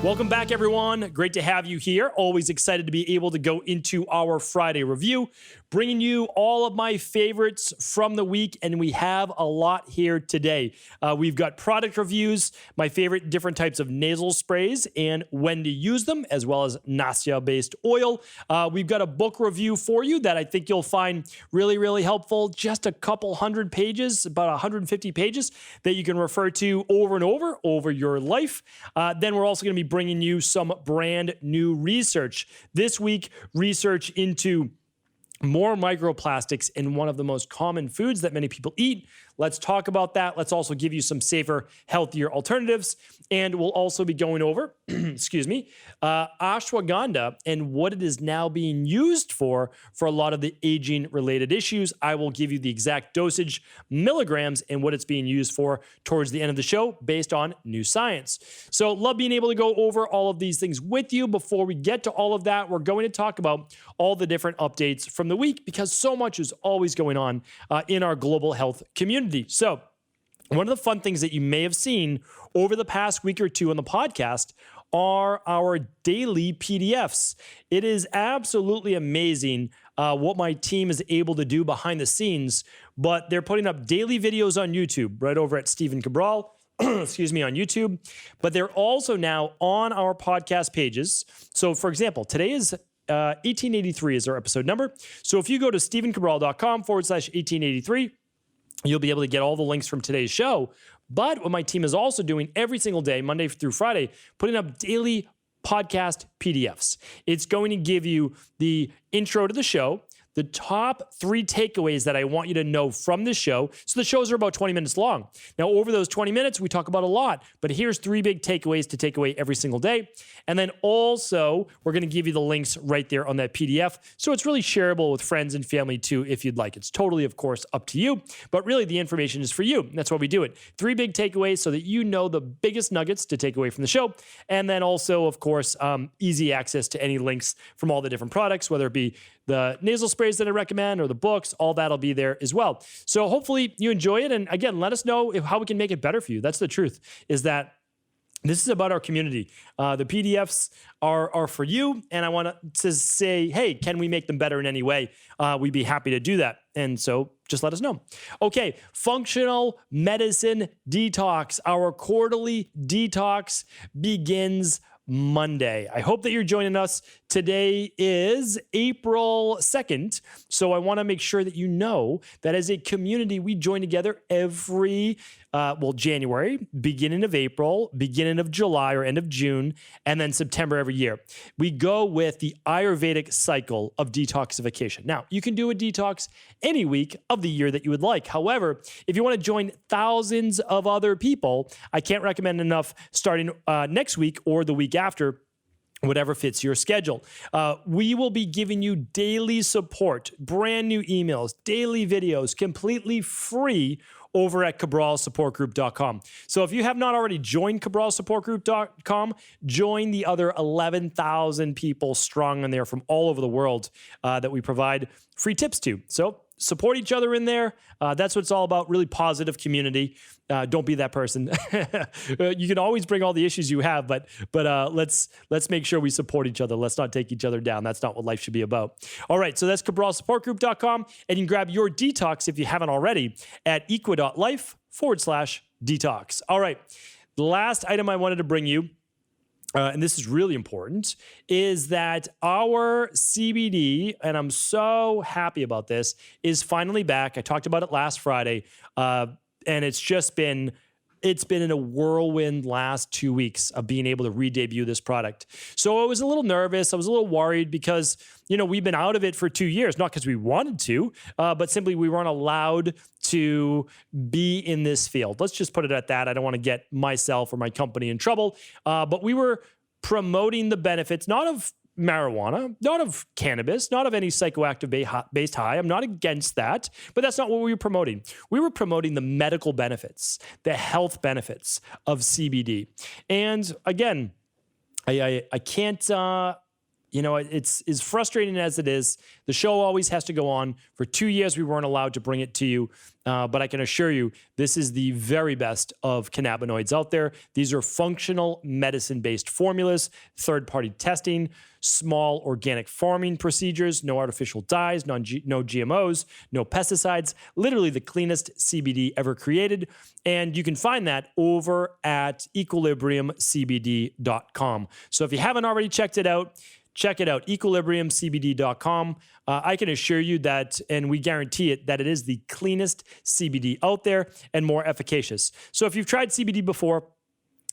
Welcome back, everyone. Great to have you here. Always excited to be able to go into our Friday review, bringing you all of my favorites from the week, and we have a lot here today. We've got product reviews, my favorite different types of nasal sprays and when to use them, as well as Nastia-based oil. We've got a book review for you that I think you'll find really, really helpful. Just a couple hundred pages, about 150 pages that you can refer to over and over your life. Then we're also going to be bringing you some brand new research. This week, research into more microplastics in one of the most common foods that many people eat. Let's talk about that. Let's also give you some safer, healthier alternatives. And we'll also be going over, ashwagandha and what it is now being used for a lot of the aging-related issues. I will give you the exact dosage, milligrams, and what it's being used for towards the end of the show based on new science. So love being able to go over all of these things with you. Before we get to all of that, we're going to talk about all the different updates from the week because so much is always going on in our global health community. So one of the fun things that you may have seen over the past week or two on the podcast are our daily PDFs. It is absolutely amazing what my team is able to do behind the scenes, but they're putting up daily videos on YouTube, right over at Stephen Cabral, on YouTube, but they're also now on our podcast pages. So for example, today is 1883 is our episode number. So if you go to stephencabral.com/1883, you'll be able to get all the links from today's show. But what my team is also doing every single day, Monday through Friday, putting up daily podcast PDFs. It's going to give you the intro to the show, the top 3 takeaways that I want you to know from this show. So the shows are about 20 minutes long. Now, over those 20 minutes, we talk about a lot, but here's 3 big takeaways to take away every single day. And then also, we're going to give you the links right there on that PDF. So it's really shareable with friends and family too, if you'd like. It's totally, of course, up to you, but really the information is for you. That's why we do it. 3 big takeaways so that you know the biggest nuggets to take away from the show. And then also, of course, easy access to any links from all the different products, whether it be the nasal sprays that I recommend or the books, all that'll be there as well. So hopefully you enjoy it. And again, let us know how we can make it better for you. That's the truth, is that this is about our community. The PDFs are for you. And I want to say, hey, can we make them better in any way? We'd be happy to do that. And so just let us know. Okay, Functional Medicine Detox. Our quarterly detox begins Monday. I hope that you're joining us. Today is April 2nd. So I want to make sure that you know that as a community, we join together every January, beginning of April, beginning of July or end of June, and then September every year. We go with the Ayurvedic cycle of detoxification. Now, you can do a detox any week of the year that you would like. However, if you want to join thousands of other people, I can't recommend enough starting next week or the week after, whatever fits your schedule. We will be giving you daily support, brand new emails, daily videos, completely free over at cabralsupportgroup.com. So if you have not already joined cabralsupportgroup.com, join the other 11,000 people strong in there from all over the world that we provide free tips to. So support each other in there. That's what it's all about, really positive community. Don't be that person. You can always bring all the issues you have, but let's make sure we support each other. Let's not take each other down. That's not what life should be about. All right, so that's cabralsupportgroup.com, and you can grab your detox if you haven't already at equa.life/detox. All right, the last item I wanted to bring you, and this is really important, is that our CBD, and I'm so happy about this, is finally back. I talked about it last Friday, and it's been in a whirlwind last 2 weeks of being able to re-debut this product. So I was a little nervous. I was a little worried because, we've been out of it for 2 years, not because we wanted to, but simply we weren't allowed to be in this field. Let's just put it at that. I don't want to get myself or my company in trouble, but we were promoting the benefits, not of marijuana, not of cannabis, not of any psychoactive-based high. I'm not against that, but that's not what we were promoting. We were promoting the medical benefits, the health benefits of CBD. And again, I can't it's as frustrating as it is. The show always has to go on. For 2 years, we weren't allowed to bring it to you. But I can assure you, this is the very best of cannabinoids out there. These are functional medicine-based formulas, third-party testing, small organic farming procedures, no artificial dyes, no GMOs, no pesticides, literally the cleanest CBD ever created. And you can find that over at equilibriumcbd.com. So if you haven't already checked it out, check it out, equilibriumcbd.com. I can assure you that, and we guarantee it, that it is the cleanest CBD out there and more efficacious. So if you've tried CBD before,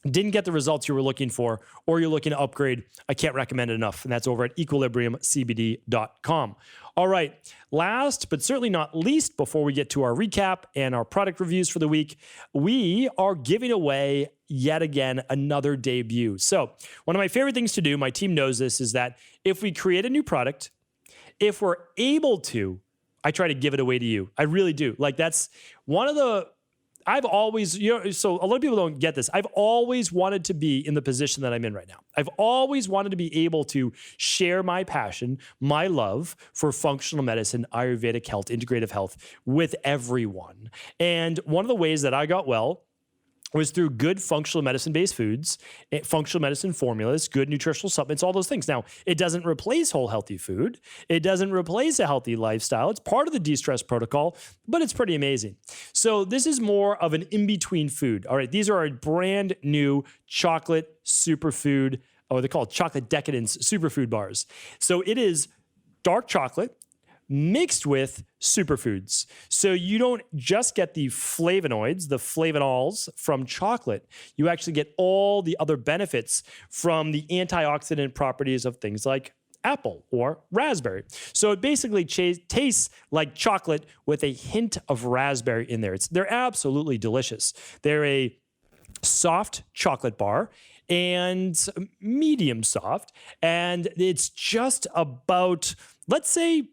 didn't get the results you were looking for, or you're looking to upgrade, I can't recommend it enough. And that's over at equilibriumcbd.com. All right. Last, but certainly not least, before we get to our recap and our product reviews for the week, we are giving away yet again another debut. So one of my favorite things to do, my team knows this, is that if we create a new product, if we're able to, I try to give it away to you. I really do. Like, that's one of the, I've always, so a lot of people don't get this. I've always wanted to be in the position that I'm in right now. I've always wanted to be able to share my passion, my love for functional medicine, Ayurvedic health, integrative health with everyone. And one of the ways that I got well was through good functional medicine-based foods, functional medicine formulas, good nutritional supplements, all those things. Now, it doesn't replace whole healthy food. It doesn't replace a healthy lifestyle. It's part of the de-stress protocol, but it's pretty amazing. So this is more of an in-between food. All right, these are our brand new chocolate superfood, or they call it chocolate decadence superfood bars. So it is dark chocolate mixed with superfoods. So you don't just get the flavonoids, the flavonols from chocolate. You actually get all the other benefits from the antioxidant properties of things like apple or raspberry. So it basically tastes like chocolate with a hint of raspberry in there. They're absolutely delicious. They're a soft chocolate bar, and medium soft. And it's just about, let's say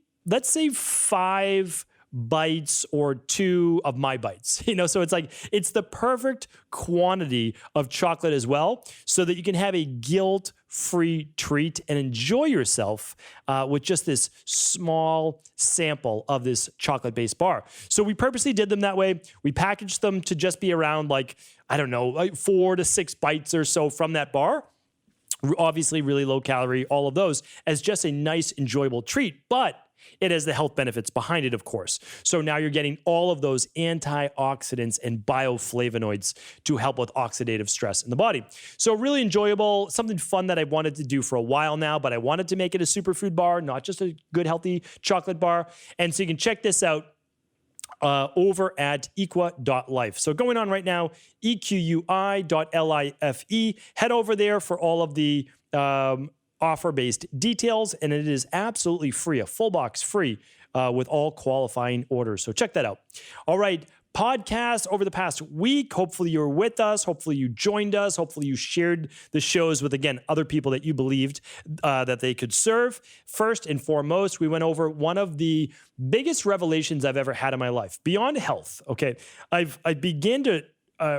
5 bites or 2 of my bites, so it's the perfect quantity of chocolate as well, so that you can have a guilt-free treat and enjoy yourself with just this small sample of this chocolate-based bar. So we purposely did them that way. We packaged them to just be around 4 to 6 bites or so from that bar. Obviously really low calorie, all of those, as just a nice, enjoyable treat. But it has the health benefits behind it, of course. So now you're getting all of those antioxidants and bioflavonoids to help with oxidative stress in the body. So really enjoyable, something fun that I've wanted to do for a while now, but I wanted to make it a superfood bar, not just a good, healthy chocolate bar. And so you can check this out over at equa.life. So going on right now, equi.life. Head over there for all of the offer-based details, and it is absolutely free, a full box free with all qualifying orders. So check that out. All right. Podcast over the past week. Hopefully you were with us. Hopefully you joined us. Hopefully you shared the shows with, again, other people that you believed that they could serve. First and foremost, we went over one of the biggest revelations I've ever had in my life beyond health. Okay. I began to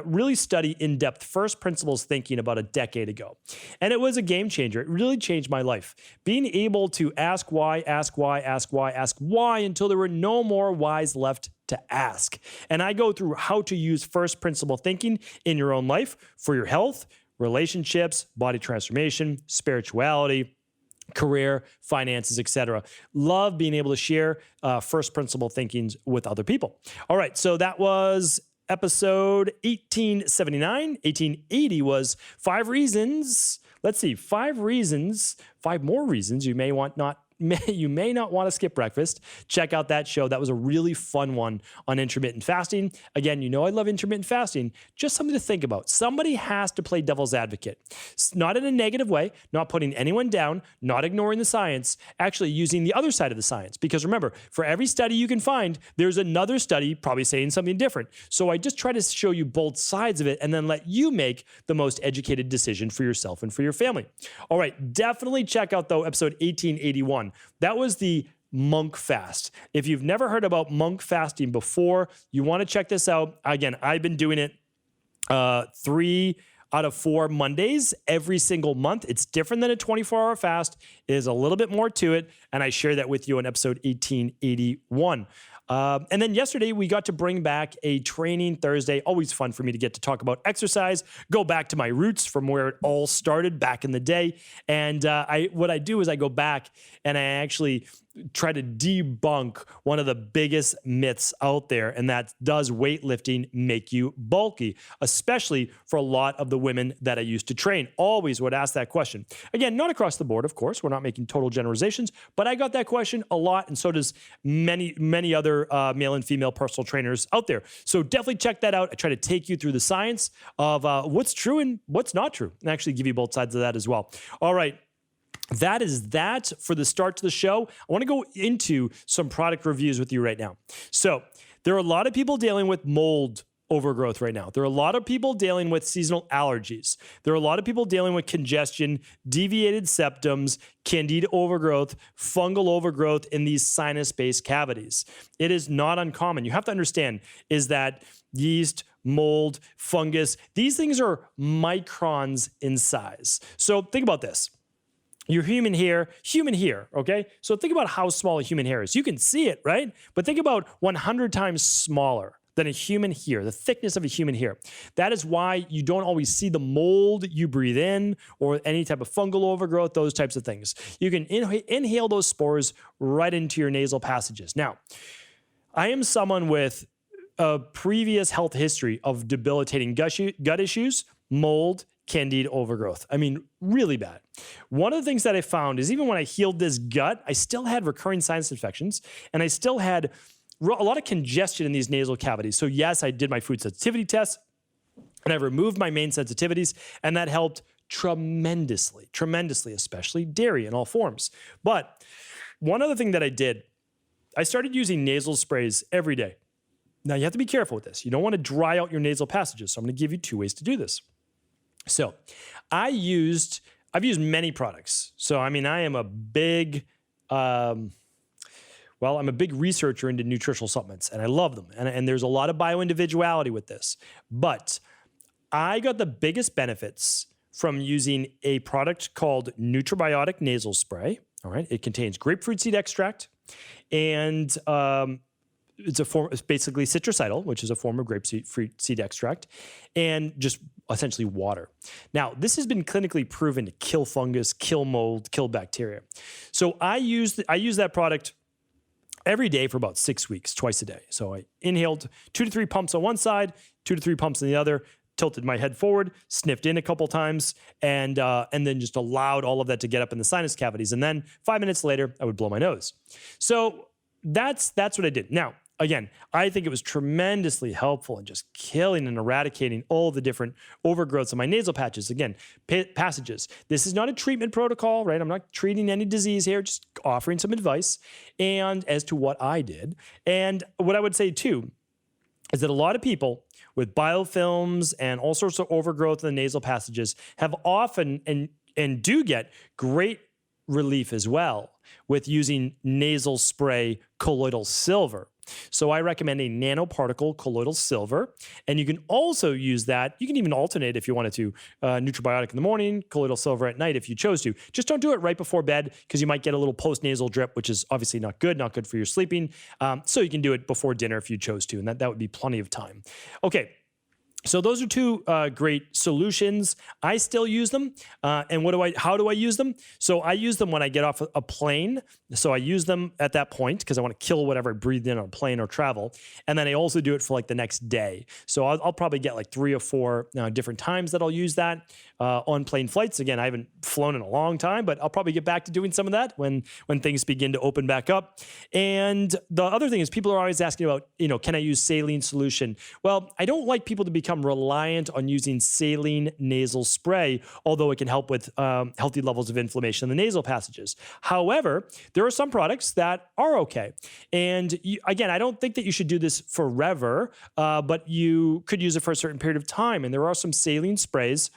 really study in-depth first principles thinking about a decade ago. And it was a game changer. It really changed my life. Being able to ask why until there were no more whys left to ask. And I go through how to use first principle thinking in your own life for your health, relationships, body transformation, spirituality, career, finances, etc. Love being able to share first principle thinkings with other people. All right, so that was episode 1879. 1880 was 5 reasons. Let's see, 5 more reasons you may not want to skip breakfast. Check out that show. That was a really fun one on intermittent fasting. Again, I love intermittent fasting. Just something to think about. Somebody has to play devil's advocate. Not in a negative way, not putting anyone down, not ignoring the science, actually using the other side of the science. Because remember, for every study you can find, there's another study probably saying something different. So I just try to show you both sides of it and then let you make the most educated decision for yourself and for your family. All right, definitely check out, though, episode 1881. That was the monk fast. If you've never heard about monk fasting before, you want to check this out. Again, I've been doing it 3 out of 4 Mondays every single month. It's different than a 24-hour fast. It is a little bit more to it, and I share that with you in episode 1881. And then yesterday, we got to bring back a Training Thursday. Always fun for me to get to talk about exercise, go back to my roots from where it all started back in the day. And what I do is I go back and I actually try to debunk one of the biggest myths out there, and that does weightlifting make you bulky, especially for a lot of the women that I used to train. Always would ask that question. Again, not across the board, of course. We're not making total generalizations, but I got that question a lot, and so does many other male and female personal trainers out there. So definitely check that out. I try to take you through the science of what's true and what's not true, and actually give you both sides of that as well. All right. That is that for the start to the show. I want to go into some product reviews with you right now. So there are a lot of people dealing with mold overgrowth right now. There are a lot of people dealing with seasonal allergies. There are a lot of people dealing with congestion, deviated septums, candida overgrowth, fungal overgrowth in these sinus-based cavities. It is not uncommon. You have to understand is that yeast, mold, fungus, these things are microns in size. So think about this. Your human hair, okay? So think about how small a human hair is. You can see it, right? But think about 100 times smaller than a human hair, the thickness of a human hair. That is why you don't always see the mold you breathe in or any type of fungal overgrowth, those types of things. You can inhale those spores right into your nasal passages. Now, I am someone with a previous health history of debilitating gut issues, mold, candida overgrowth. I mean, really bad. One of the things that I found is even when I healed this gut, I still had recurring sinus infections, and I still had a lot of congestion in these nasal cavities. So yes, I did my food sensitivity test, and I removed my main sensitivities, and that helped tremendously, especially dairy in all forms. But one other thing that I did, I started using nasal sprays every day. Now, you have to be careful with this. You don't want to dry out your nasal passages, so I'm going to give you 2 ways to do this. So I've used many products. So, I mean, I am a big, I'm a big researcher into nutritional supplements, and I love them. And there's a lot of bio-individuality with this. But I got the biggest benefits from using a product called Nutribiotic Nasal Spray. All right. It contains grapefruit seed extract, and it's basically citricidal, which is a form of grapefruit seed extract, and just essentially water. Now, this has been clinically proven to kill fungus, kill mold, kill bacteria. So I use that product every day for about 6 weeks, twice a day. So I inhaled 2 to 3 pumps on one side, 2 to 3 pumps on the other, tilted my head forward, sniffed in a couple times, and then just allowed all of that to get up in the sinus cavities. And then 5 minutes later, I would blow my nose. So that's what I did. Now, again, I think it was tremendously helpful in just killing and eradicating all the different overgrowths of my nasal passages. This is not a treatment protocol, right? I'm not treating any disease here, just offering some advice and as to what I did. And what I would say too is that a lot of people with biofilms and all sorts of overgrowth in the nasal passages have often and do get great relief as well with using nasal spray colloidal silver. So I recommend a nanoparticle colloidal silver, and you can also use that. You can even alternate if you wanted to, Nutribiotic in the morning, colloidal silver at night if you chose to. Just don't do it right before bed because you might get a little post-nasal drip, which is obviously not good for your sleeping. So you can do it before dinner if you chose to, and that would be plenty of time. Okay. So those are 2 great solutions. I still use them. And how do I use them? So I use them when I get off a plane. So I use them at that point because I want to kill whatever I breathed in on a plane or travel. And then I also do it for like the next day. So I'll probably get like 3 or 4 different times that I'll use that on plane flights. Again, I haven't flown in a long time, but I'll probably get back to doing some of that when things begin to open back up. And the other thing is people are always asking about, can I use saline solution? Well, I don't like people to become reliant on using saline nasal spray, although it can help with healthy levels of inflammation in the nasal passages. However, there are some products that are okay. And again, I don't think that you should do this forever, but you could use it for a certain period of time. And there are some saline sprays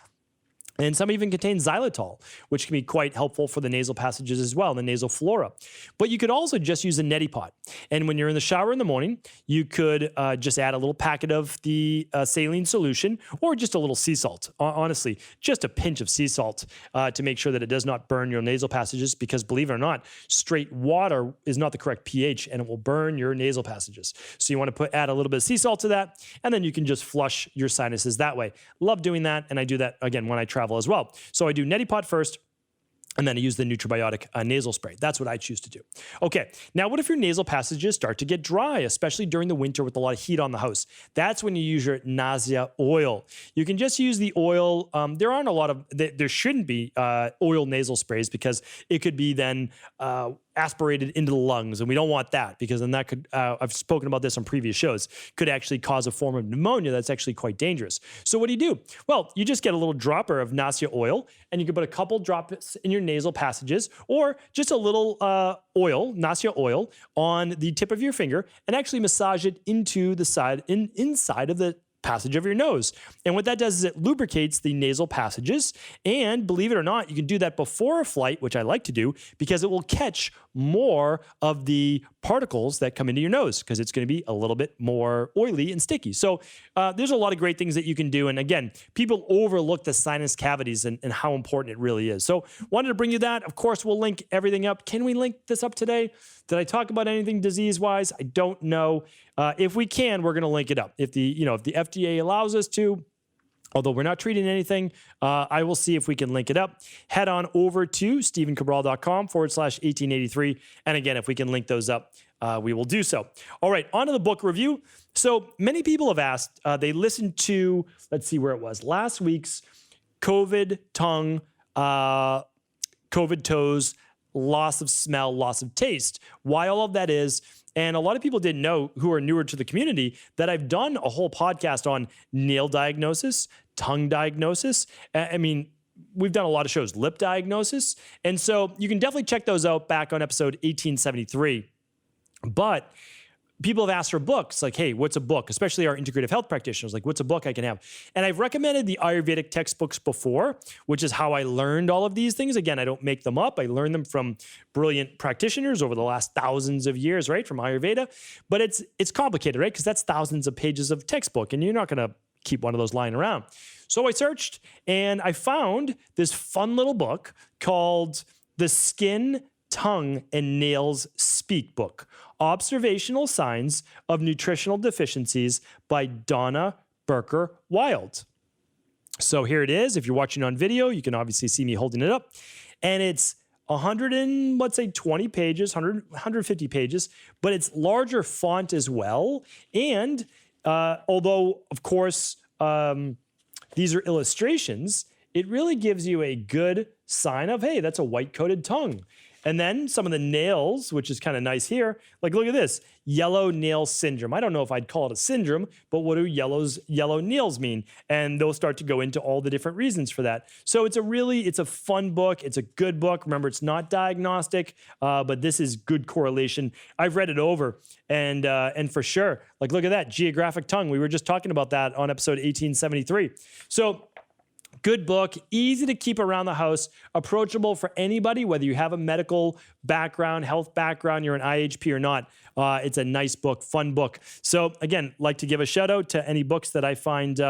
And some even contain xylitol, which can be quite helpful for the nasal passages as well, the nasal flora. But you could also just use a neti pot. And when you're in the shower in the morning, you could just add a little packet of the saline solution or just a little sea salt. Honestly, just a pinch of sea salt to make sure that it does not burn your nasal passages, because believe it or not, straight water is not the correct pH and it will burn your nasal passages. So you want to add a little bit of sea salt to that, and then you can just flush your sinuses that way. Love doing that, and I do that, again, when I travel as well. So I do neti pot first, and then I use the Nutribiotic nasal spray. That's what I choose to do. Okay, now what if your nasal passages start to get dry, especially during the winter with a lot of heat on the house? That's when you use your nausea oil. You can just use the oil. There aren't a lot of, there shouldn't be oil nasal sprays, because it could be then aspirated into the lungs, and we don't want that, because then that could, I've spoken about this on previous shows, could actually cause a form of pneumonia that's actually quite dangerous. So what do? Well, you just get a little dropper of nausea oil, and you can put a couple drops in your nasal passages, or just a little nausea oil on the tip of your finger, and actually massage it into the side, inside of the passage of your nose. And what that does is it lubricates the nasal passages. And believe it or not, you can do that before a flight, which I like to do, because it will catch more of the particles that come into your nose, because it's going to be a little bit more oily and sticky. So there's a lot of great things that you can do. And again, people overlook the sinus cavities and how important it really is. So wanted to bring you that. Of course, we'll link everything up. Can we link this up today? Did I talk about anything disease-wise? I don't know. If we can, we're going to link it up. If the FDA allows us to, although we're not treating anything, I will see if we can link it up. Head on over to stephencabral.com/1883. And again, if we can link those up, we will do so. All right, on to the book review. So many people have asked, they listened to, let's see where it was, last week's COVID tongue, COVID toes, loss of smell, loss of taste, why all of that is. And a lot of people didn't know, who are newer to the community, that I've done a whole podcast on nail diagnosis, tongue diagnosis. I mean, we've done a lot of shows, lip diagnosis. And so you can definitely check those out back on episode 1873. But people have asked for books, like, hey, what's a book? Especially our integrative health practitioners, like, what's a book I can have? And I've recommended the Ayurvedic textbooks before, which is how I learned all of these things. Again, I don't make them up. I learned them from brilliant practitioners over the last thousands of years, right, from Ayurveda. But it's complicated, right, because that's thousands of pages of textbook, and you're not going to keep one of those lying around. So I searched, and I found this fun little book called The Skin, Tongue, and Nails Speak Book, Observational Signs of Nutritional Deficiencies by Donna Burker-Wild. So here it is. If you're watching on video, you can obviously see me holding it up. And it's 120 pages, 150 pages, but it's larger font as well. And although, of course, these are illustrations, it really gives you a good sign of, hey, that's a white-coated tongue. And then some of the nails, which is kind of nice here. Like, look at this, yellow nail syndrome. I don't know if I'd call it a syndrome, but what do yellow nails mean? And they'll start to go into all the different reasons for that. So it's a fun book. It's a good book. Remember, it's not diagnostic, but this is good correlation. I've read it over, and for sure, like, look at that, geographic tongue. We were just talking about that on episode 1873. So good book, easy to keep around the house, approachable for anybody, whether you have a medical background, health background, you're an IHP or not. It's a nice book, fun book. So again, like to give a shout out to any books that I find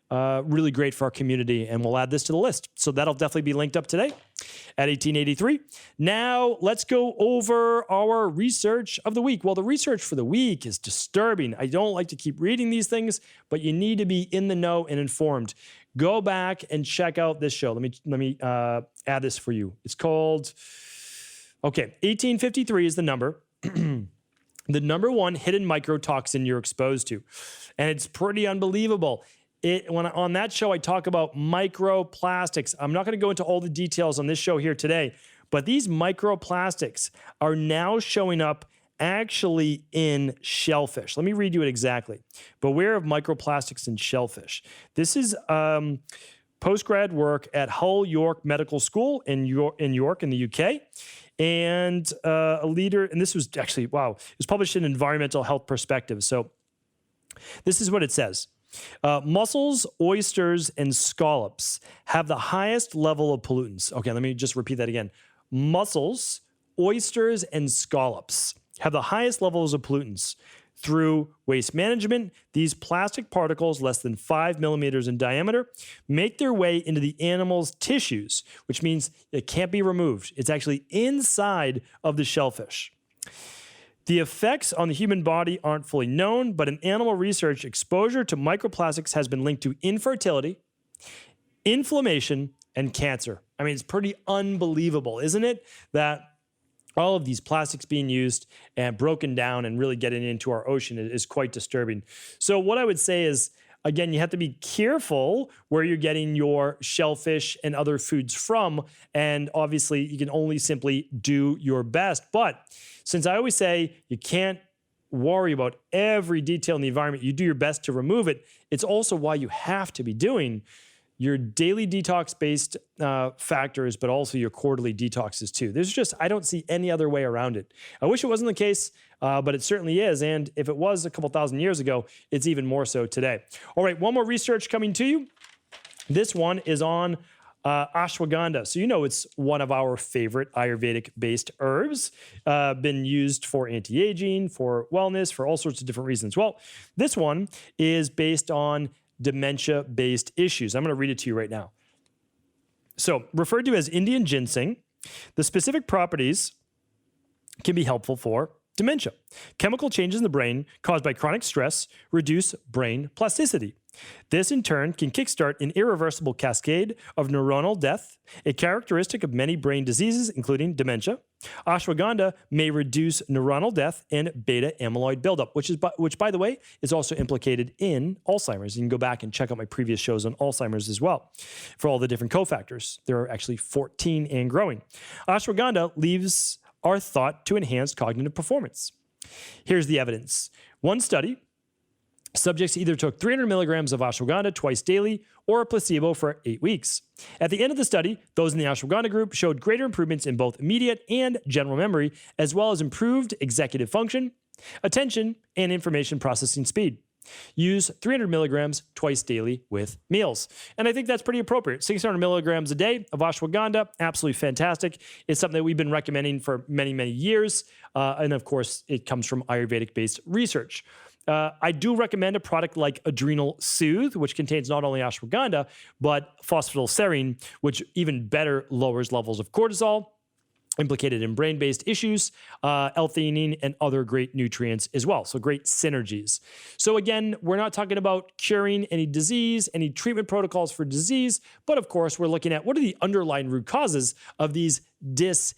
really great for our community, and we'll add this to the list. So that'll definitely be linked up today at 1883. Now let's go over our research of the week. Well, the research for the week is disturbing. I don't like to keep reading these things, but you need to be in the know and informed. Go back and check out this show. Let me add this for you. It's called, 1853 is the number. The number one hidden microtoxin you're exposed to. And it's pretty unbelievable. On that show, I talk about microplastics. I'm not going to go into all the details on this show here today, but these microplastics are now showing up actually in shellfish. Let me read you it exactly. Beware of microplastics in shellfish. This is post-grad work at Hull York Medical School in York in the UK. And a leader, and this was actually, wow, it was published in Environmental Health Perspective. So this is what it says. Mussels, oysters, and scallops have the highest level of pollutants. Okay, let me just repeat that again. Mussels, oysters, and scallops have the highest levels of pollutants. Through waste management, these plastic particles less than 5 millimeters in diameter make their way into the animal's tissues, which means it can't be removed. It's actually inside of the shellfish. The effects on the human body aren't fully known, but in animal research, exposure to microplastics has been linked to infertility, inflammation, and cancer. I mean, it's pretty unbelievable, isn't it? That all of these plastics being used and broken down and really getting into our ocean is quite disturbing. So what I would say is, again, you have to be careful where you're getting your shellfish and other foods from. And obviously, you can only simply do your best. But since I always say you can't worry about every detail in the environment, you do your best to remove it. It's also why you have to be doing your daily detox-based factors, but also your quarterly detoxes too. I don't see any other way around it. I wish it wasn't the case, but it certainly is. And if it was a couple thousand years ago, it's even more so today. All right, one more research coming to you. This one is on ashwagandha. So you know it's one of our favorite Ayurvedic-based herbs, been used for anti-aging, for wellness, for all sorts of different reasons. Well, this one is based on dementia-based issues. I'm going to read it to you right now. So, referred to as Indian ginseng, the specific properties can be helpful for dementia. Chemical changes in the brain caused by chronic stress reduce brain plasticity. This, in turn, can kickstart an irreversible cascade of neuronal death, a characteristic of many brain diseases, including dementia. Ashwagandha may reduce neuronal death and beta amyloid buildup, which, by the way, is also implicated in Alzheimer's. You can go back and check out my previous shows on Alzheimer's as well for all the different cofactors. There are actually 14 and growing. Ashwagandha leaves our thought to enhance cognitive performance. Here's the evidence. One study, subjects either took 300 milligrams of ashwagandha twice daily or a placebo for 8 weeks. At the end of the study, those in the ashwagandha group showed greater improvements in both immediate and general memory, as well as improved executive function, attention, and information processing speed. Use 300 milligrams twice daily with meals. And I think that's pretty appropriate. 600 milligrams a day of ashwagandha, absolutely fantastic. It's something that we've been recommending for many, many years. And of course, it comes from Ayurvedic-based research. I do recommend a product like Adrenal Soothe, which contains not only ashwagandha, but phosphatidylserine, which even better lowers levels of cortisol, implicated in brain-based issues, L-theanine, and other great nutrients as well. So great synergies. So again, we're not talking about curing any disease, any treatment protocols for disease, but of course, we're looking at what are the underlying root causes of these diseases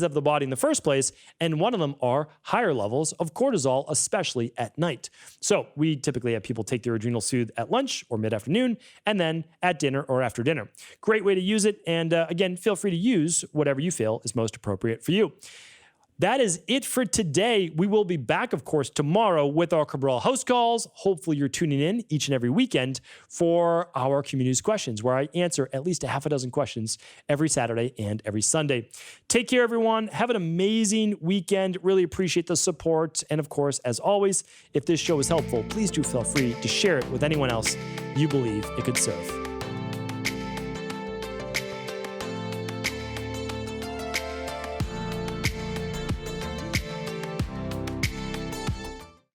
of the body in the first place, and one of them are higher levels of cortisol, especially at night. So we typically have people take their Adrenal Soothe at lunch or mid-afternoon, and then at dinner or after dinner. Great way to use it, and again, feel free to use whatever you feel is most appropriate for you. That is it for today. We will be back, of course, tomorrow with our Cabral house calls. Hopefully you're tuning in each and every weekend for our community's questions, where I answer at least a half a dozen questions every Saturday and every Sunday. Take care, everyone. Have an amazing weekend. Really appreciate the support. And of course, as always, if this show is helpful, please do feel free to share it with anyone else you believe it could serve.